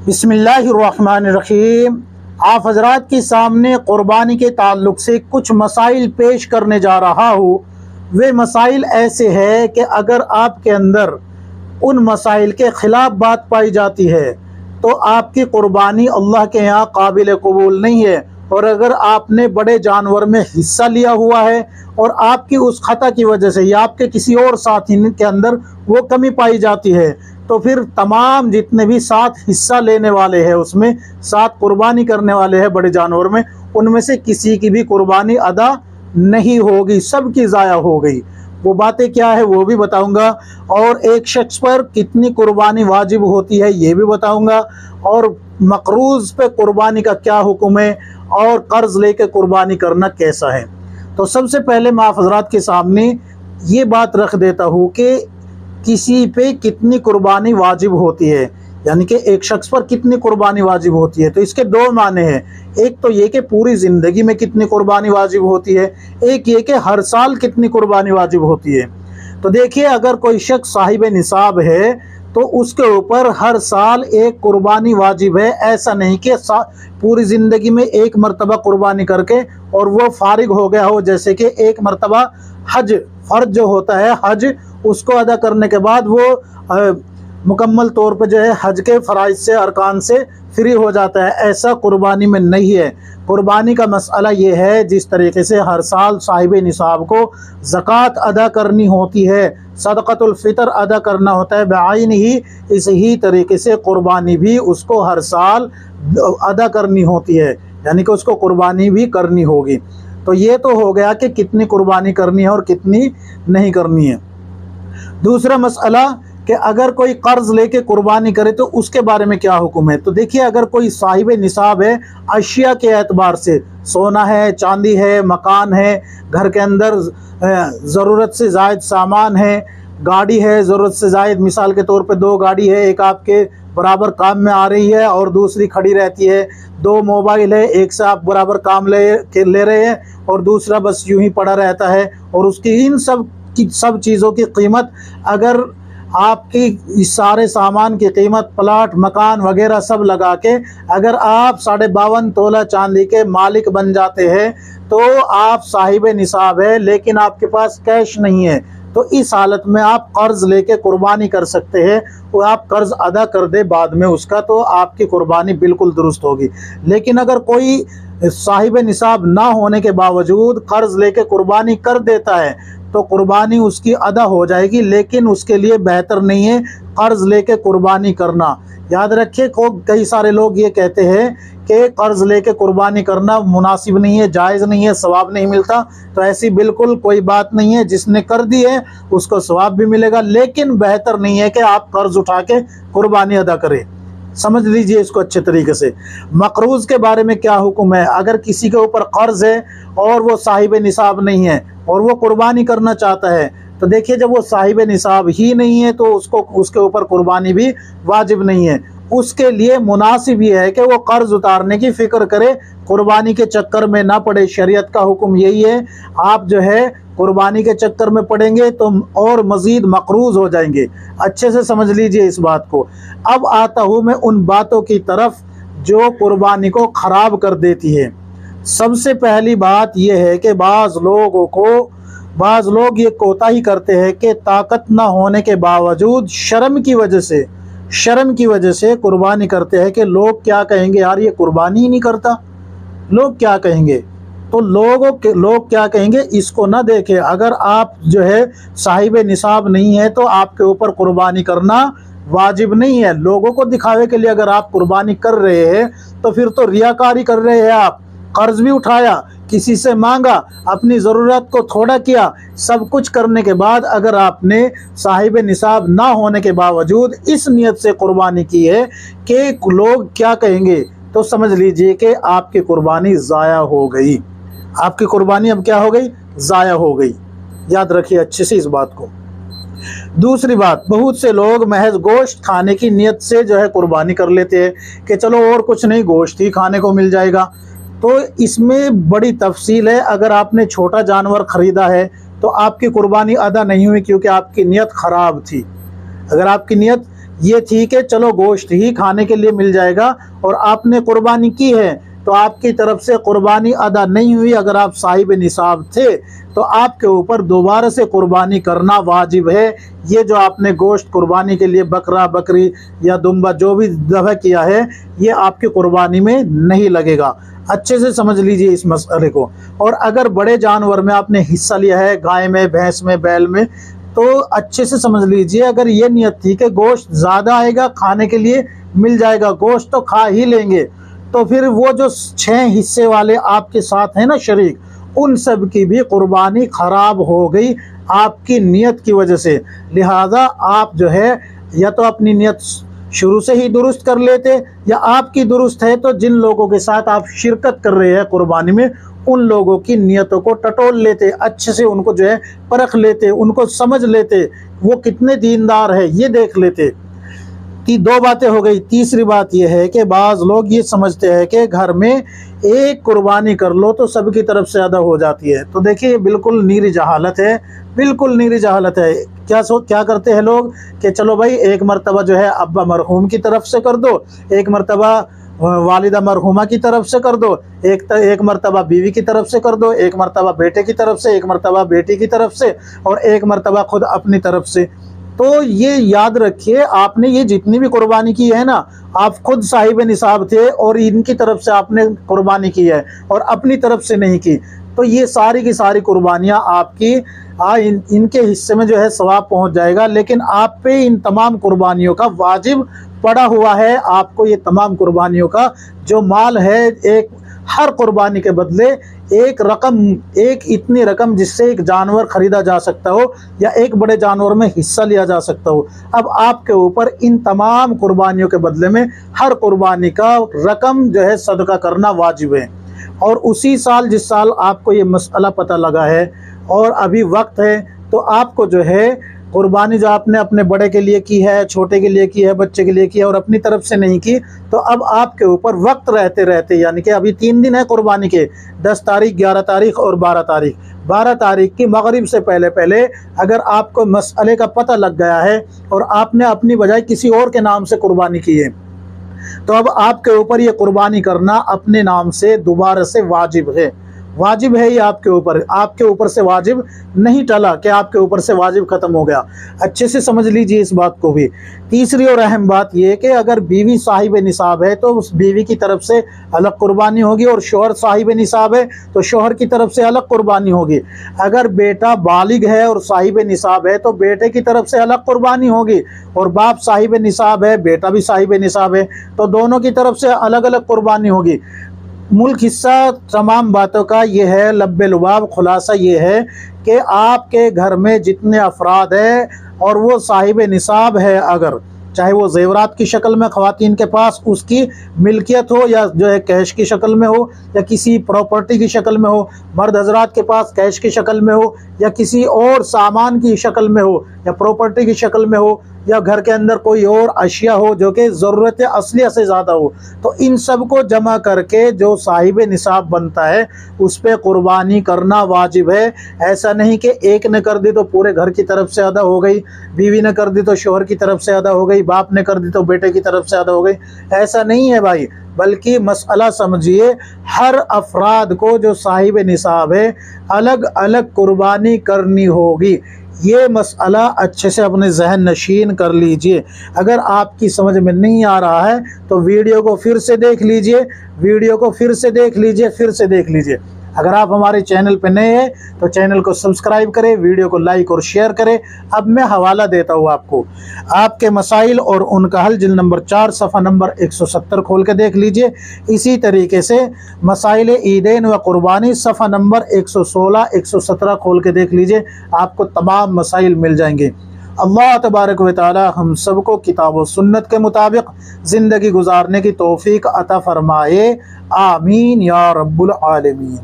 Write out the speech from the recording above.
बिस्मिल्लाहिर्रहमानिर्रहीम। आप हजरात के सामने क़ुरबानी के ताल्लुक़ से कुछ मसाइल पेश करने जा रहा हूँ। वे मसाइल ऐसे हैं कि अगर आपके अंदर उन मसाइल के ख़िलाफ़ बात पाई जाती है तो आपकी क़ुरबानी अल्लाह के यहाँ काबिल कबूल नहीं है। और अगर आपने बड़े जानवर में हिस्सा लिया हुआ है और आपकी उस ख़ता की वजह से या आपके किसी और साथी के अंदर वो कमी पाई जाती है तो फिर तमाम जितने भी 7 हिस्सा लेने वाले हैं, उसमें 7 कुर्बानी करने वाले हैं बड़े जानवर में, उनमें से किसी की भी कुर्बानी अदा नहीं होगी, सबकी ज़ाया हो गई। वो बातें क्या है वो भी बताऊंगा, और एक शख्स पर कितनी कुर्बानी वाजिब होती है ये भी बताऊंगा, और मकरूज़ पे कुर्बानी का क्या हुक्म है, और कर्ज़ लेके कुर्बानी करना कैसा है। तो सबसे पहले मैं आप हज़रात के सामने ये बात रख देता हूँ कि किसी पे कितनी कुर्बानी वाजिब होती है, यानी कि एक शख्स पर कितनी कुर्बानी वाजिब होती है। तो इसके 2 माने हैं। एक तो ये कि पूरी ज़िंदगी में कितनी कुर्बानी वाजिब होती है, एक ये कि हर साल कितनी कुर्बानी वाजिब होती है। तो देखिए, अगर कोई शख्स साहिब निसाब है तो उसके ऊपर हर साल एक कुर्बानी वाजिब है। ऐसा नहीं कि पूरी ज़िंदगी में एक मरतबा कुर्बानी करके और वो फारिग हो गया हो। जैसे कि एक मरतबा हज फ़र्ज जो होता है, हज उसको अदा करने के बाद वो मुकम्मल तौर पर जो है हज के फ़राइज़ से, अरकान से फ्री हो जाता है। ऐसा कुर्बानी में नहीं है। कुर्बानी का मसला ये है, जिस तरीके से हर साल साहिब निसाब को ज़कात अदा करनी होती है, सदक़तुल फ़ितर अदा करना होता है बेआइन ही, इसी तरीके से कुर्बानी भी उसको हर साल अदा करनी होती है, यानी कि उसको कुर्बानी भी करनी होगी। तो ये तो हो गया कि कितनी कुर्बानी करनी है और कितनी नहीं करनी है। दूसरा मसला कि अगर कोई कर्ज़ लेके कुर्बानी करे तो उसके बारे में क्या हुक्म है। तो देखिए, अगर कोई साहिब निसाब है अशिया के एतबार से, सोना है, चांदी है, मकान है, घर के अंदर ज़रूरत से ज़ायद सामान है, गाड़ी है ज़रूरत से ज़ायद, मिसाल के तौर पे 2 गाड़ी है, एक आपके बराबर काम में आ रही है और दूसरी खड़ी रहती है, 2 मोबाइल है, एक से आप बराबर काम ले रहे हैं और दूसरा बस यूं ही पड़ा रहता है, और उसकी इन सब चीज़ों की कीमत, अगर आपकी इस सारे सामान की कीमत, प्लाट, मकान वगैरह सब लगा के अगर आप 52.5 तोला चांदी के मालिक बन जाते हैं तो आप साहिब निसाब है, लेकिन आपके पास कैश नहीं है। तो इस हालत में आप कर्ज़ लेके कुर्बानी कर सकते हैं। वो आप कर्ज़ अदा कर दे बाद में उसका, तो आपकी कुर्बानी बिल्कुल दुरुस्त होगी। लेकिन अगर कोई साहिब निसाब ना होने के बावजूद कर्ज़ लेके कुर्बानी कर देता है तो कुर्बानी उसकी अदा हो जाएगी, लेकिन उसके लिए बेहतर नहीं है कर्ज़ लेके कुर्बानी करना। याद रखिए, कई सारे लोग ये कहते हैं कि कर्ज़ लेके कुर्बानी करना मुनासिब नहीं है, जायज़ नहीं है, सवाब नहीं मिलता। तो ऐसी बिल्कुल कोई बात नहीं है। जिसने कर दी है उसको सवाब भी मिलेगा, लेकिन बेहतर नहीं है कि आप कर्ज़ उठा के कुर्बानी अदा करें। समझ लीजिए इसको अच्छे तरीके से। मकरूज़ के बारे में क्या हुक्म है। अगर किसी के ऊपर कर्ज़ है और वो साहिब निसाब नहीं है और वो कुर्बानी करना चाहता है, तो देखिए, जब वो साहिब निसाब ही नहीं है तो उसके ऊपर कुर्बानी भी वाजिब नहीं है। उसके लिए मुनासिब ये है कि वो कर्ज़ उतारने की फ़िक्र करे, कुर्बानी के चक्कर में ना पड़े। शरीयत का हुक्म यही है। आप जो है कुर्बानी के चक्कर में पड़ेंगे तो और मज़ीद मकरूज़ हो जाएंगे। अच्छे से समझ लीजिए इस बात को। अब आता हूँ मैं उन बातों की तरफ जो कुर्बानी को ख़राब कर देती है। सबसे पहली बात यह है कि बाज़ लोग ये कोताही करते हैं कि ताकत ना होने के बावजूद शर्म की वजह से कुर्बानी करते हैं कि लोग क्या कहेंगे, यार ये कुर्बानी ही नहीं करता, लोग क्या कहेंगे। तो लोग क्या कहेंगे इसको ना देखें। अगर आप जो है साहिब निसाब नहीं है तो आपके ऊपर कुर्बानी करना वाजिब नहीं है। लोगों को दिखावे के लिए अगर आप कुर्बानी कर रहे हैं तो फिर तो रियाकारी कर रहे हैं। आप कर्ज भी उठाया, किसी से मांगा, अपनी ज़रूरत को थोड़ा किया, सब कुछ करने के बाद अगर आपने साहिब निसाब ना होने के बावजूद इस नियत से कुर्बानी की है कि लोग क्या कहेंगे, तो समझ लीजिए कि आपकी कुर्बानी ज़ाया हो गई। आपकी कुर्बानी अब क्या हो गई, ज़ाया हो गई। याद रखिए अच्छे से इस बात को। दूसरी बात, बहुत से लोग महज गोश्त खाने की नियत से जो है कुर्बानी कर लेते हैं कि चलो और कुछ नहीं, गोश्त ही खाने को मिल जाएगा। तो इसमें बड़ी तफसील है। अगर आपने छोटा जानवर ख़रीदा है तो आपकी कुर्बानी अदा नहीं हुई, क्योंकि आपकी नियत ख़राब थी। अगर आपकी नियत ये ठीक है, चलो गोश्त ही खाने के लिए मिल जाएगा और आपने कुर्बानी की है तो आपकी तरफ से कुर्बानी अदा नहीं हुई। अगर आप साहिब निसाब थे तो आपके ऊपर दोबारा से कुर्बानी करना वाजिब है। ये जो आपने गोश्त कुर्बानी के लिए बकरा बकरी या दुम्बा जो भी ज़बह किया है ये आपकी कुर्बानी में नहीं लगेगा। अच्छे से समझ लीजिए इस मसले को। और अगर बड़े जानवर में आपने हिस्सा लिया है, गाय में, भैंस में, बैल में, तो अच्छे से समझ लीजिए अगर ये नियत थी कि गोश्त ज़्यादा आएगा खाने के लिए मिल जाएगा, गोश्त तो खा ही लेंगे, तो फिर वो जो 6 हिस्से वाले आपके साथ हैं ना शरीक, उन सब की भी कुर्बानी खराब हो गई आपकी नियत की वजह से। लिहाजा आप जो है या तो अपनी नियत शुरू से ही दुरुस्त कर लेते, या आपकी दुरुस्त है तो जिन लोगों के साथ आप शिरकत कर रहे हैं कुर्बानी में उन लोगों की नियतों को टटोल लेते, अच्छे से उनको जो है परख लेते, उनको समझ लेते, वो कितने दीनदार है ये देख लेते। कि 2 बातें हो गई। तीसरी बात यह है कि बाज़ लोग ये समझते हैं कि घर में एक कुर्बानी कर लो तो सबकी तरफ से अदा हो जाती है। तो देखिए बिल्कुल नीरी जहालत है, बिल्कुल नीरी जहालत है। क्या करते हैं लोग कि चलो भाई एक मरतबा जो है अब्बा मरहूम की तरफ से कर दो, एक मरतबा वालिदा मरहुमा की तरफ से कर दो, एक मरतबा बीवी की तरफ से कर दो, एक मरतबा बेटे की तरफ से, एक मरतबा बेटी की तरफ से और एक मरतबा खुद अपनी तरफ से। तो ये याद रखिए आपने ये जितनी भी कुर्बानी की है ना, आप खुद साहिब निसाब थे और इनकी तरफ से आपने कुर्बानी की है और अपनी तरफ से नहीं की, तो ये सारी की सारी कुर्बानियाँ आपकी इनके हिस्से में जो है सवाब पहुंच जाएगा। लेकिन आप पे इन तमाम कुर्बानियों का वाजिब पड़ा हुआ है। आपको ये तमाम कुर्बानियों का जो माल है, एक हर कुर्बानी के बदले एक रकम, एक इतनी रकम जिससे एक जानवर खरीदा जा सकता हो या एक बड़े जानवर में हिस्सा लिया जा सकता हो। अब आपके ऊपर इन तमाम कुर्बानियों के बदले में हर कुर्बानी का रकम जो है सदका करना वाजिब है। और उसी साल जिस साल आपको ये मसला पता लगा है और अभी वक्त है, तो आपको जो है कुर्बानी जो आपने अपने बड़े के लिए की है, छोटे के लिए की है, बच्चे के लिए की है और अपनी तरफ से नहीं की, तो अब आपके ऊपर वक्त रहते रहते, यानी कि अभी 3 दिन है कुर्बानी के, 10 तारीख, 11 तारीख और 12 तारीख, 12 तारीख की मगरिब से पहले पहले अगर आपको मसले का पता लग गया है और आपने अपनी बजाय किसी और के नाम से कुर्बानी की है, तो अब आपके ऊपर ये कुर्बानी करना अपने नाम से दोबारा से वाजिब है। वाजिब है ये आपके ऊपर से वाजिब नहीं टला कि आपके ऊपर से वाजिब ख़त्म हो गया। अच्छे से समझ लीजिए इस बात को भी। तीसरी और अहम बात ये कि अगर बीवी साहिब निसाब है तो उस बीवी की तरफ से अलग कुर्बानी होगी, और शोहर साहिब निसाब है तो शोहर की तरफ से अलग कुर्बानी होगी। अगर बेटा बालिग है और साहिब निसाब है तो बेटे की तरफ से अलग कुर्बानी होगी, और बाप साहिब निसाब है, बेटा भी साहिब निसाब है, तो दोनों की तरफ से अलग अलग कुर्बानी होगी। मुल्क हिस्सा तमाम बातों का ये है, लब्बे लुबाब खुलासा ये है कि आपके घर में जितने अफराद हैं और वो साहिब निसाब है, अगर चाहे वो जेवरात की शक्ल में ख़वातीन के पास उसकी मिल्कियत हो या जो है कैश की शक्ल में हो या किसी प्रॉपर्टी की शक्ल में हो, मर्द हजरात के पास कैश की शक्ल में हो या किसी और सामान की शक्ल में हो या प्रॉपर्टी की शक्ल में हो या घर के अंदर कोई और अशिया हो जो कि ज़रूरत असलिया से ज़्यादा हो, तो इन सब को जमा करके जो साहिब निसाब बनता है उस पर कुर्बानी करना वाजिब है। ऐसा नहीं कि एक ने कर दी तो पूरे घर की तरफ से अदा हो गई, बीवी ने कर दी तो शोहर की तरफ से अदा हो गई, बाप ने कर दी तो बेटे की तरफ से अदा हो गई। ऐसा नहीं है भाई, बल्कि मसला समझिए, हर अफराद को जो साहिब निसाब है अलग अलग कुर्बानी करनी होगी। ये मसला अच्छे से अपने जहन नशीन कर लीजिए। अगर आपकी समझ में नहीं आ रहा है तो वीडियो को फिर से देख लीजिए, फिर से देख लीजिए। अगर आप हमारे चैनल पर नए हैं तो चैनल को सब्सक्राइब करें, वीडियो को लाइक और शेयर करें। अब मैं हवाला देता हूँ आपको, आपके मसाइल और उनका हल, जिल्द नंबर 4 सफ़ा नंबर 170 खोल के देख लीजिए। इसी तरीके से मसाइल ईदैन व कुर्बानी सफ़ा नंबर 116 117 खोल के देख लीजिए, आपको तमाम मसाइल मिल जाएंगे। अल्लाह तबारक व तआला हम सबको किताब व सुन्नत के मुताबिक ज़िंदगी गुजारने की तौफीक अता फ़रमाए। आमीन या रब्बुल आलमीन।